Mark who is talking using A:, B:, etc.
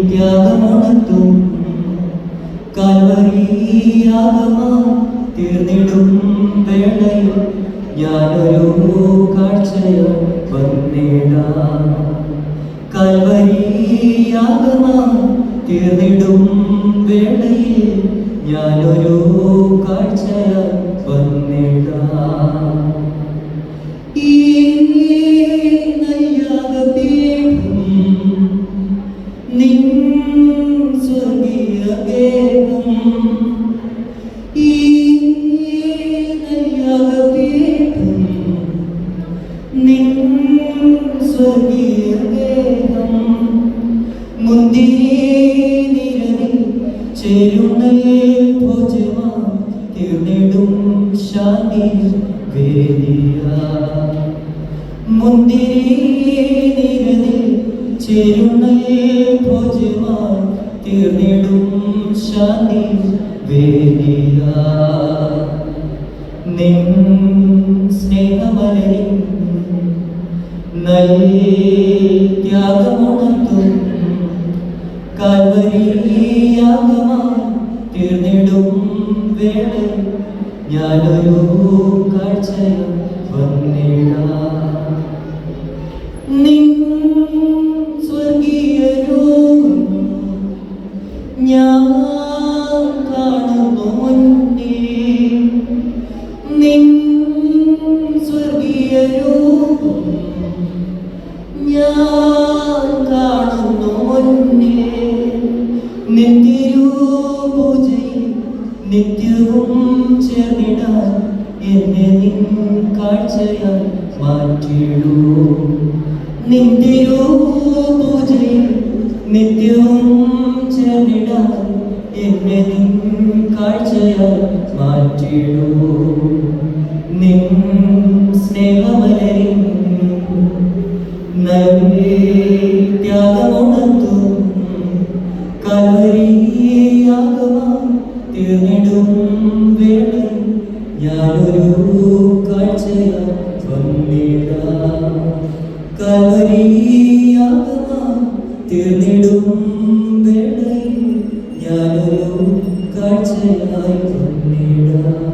A: ത്യാഗമുണർത്തും കാൽവരിയാഗമായി തീർന്നിടും വേളയിൽ ഞാനൊരു കാഴ്ചയായി വന്നിടാം. കാൽവരിയാഗമായി തീർന്നിടും വേളയിൽ ഞാനൊരു കാഴ്ചയായി വന്നിടാം. ഈ നയ്യാഗപീഠം നിൻ സ്വർഗീയ ഗേഹം, ഈ നയ്യാഗപീഠം നിൻ സ്വർഗീയ ഗേഹം, മുന്തിരിനിഴലിൽ ചേരുന്ന ഭോജമായി തീർന്നിടും ശാന്തി വേദിയ. മുന്തിരിനിഴലിൽ ചേരുന്ന ഭോജമായി തീർന്നിടും ശാന്തി വേദിയ. നിൻ സ്നേഹമലരിൽ ത്യാഗമുണർത്തും കാൽവരിയാഗമായി തീർന്നിടും വേളയിൽ ഞാനൊരു കാഴ്ചയായി വന്നിടാം. നിൻ സ്വർഗീയ രൂപം ഞാൻ കാണുന്നു മുന്നിൽ, നിൻ സ്വർഗീയ രൂപം ഞാൻ കാണുന്നു മുന്നിൽ. നിത്യപൂജയിൽ നിത്യവും ചേർന്നിടാൻ എന്നെ നിൻ കാഴ്ചയായി മാറ്റിടൂ. നിത്യപൂജയിൽ നിത്യവും ചേർന്നിടാൻ എന്നെ നിൻ കാഴ്ചയായി മാറ്റിടൂ. നിൻ സ്നേഹമലരിൽ ത്യാഗമുണർത്തും കാൽവരിയാഗമായി തീർന്നിടും വേളയിൽ ഞാനൊരു കാഴ്ചയായി വന്നിടാം. കാൽവരിയാഗമായി തീർന്നിടും വേളയിൽ ഞാനൊരു കാഴ്ചയായി വന്നിടാം.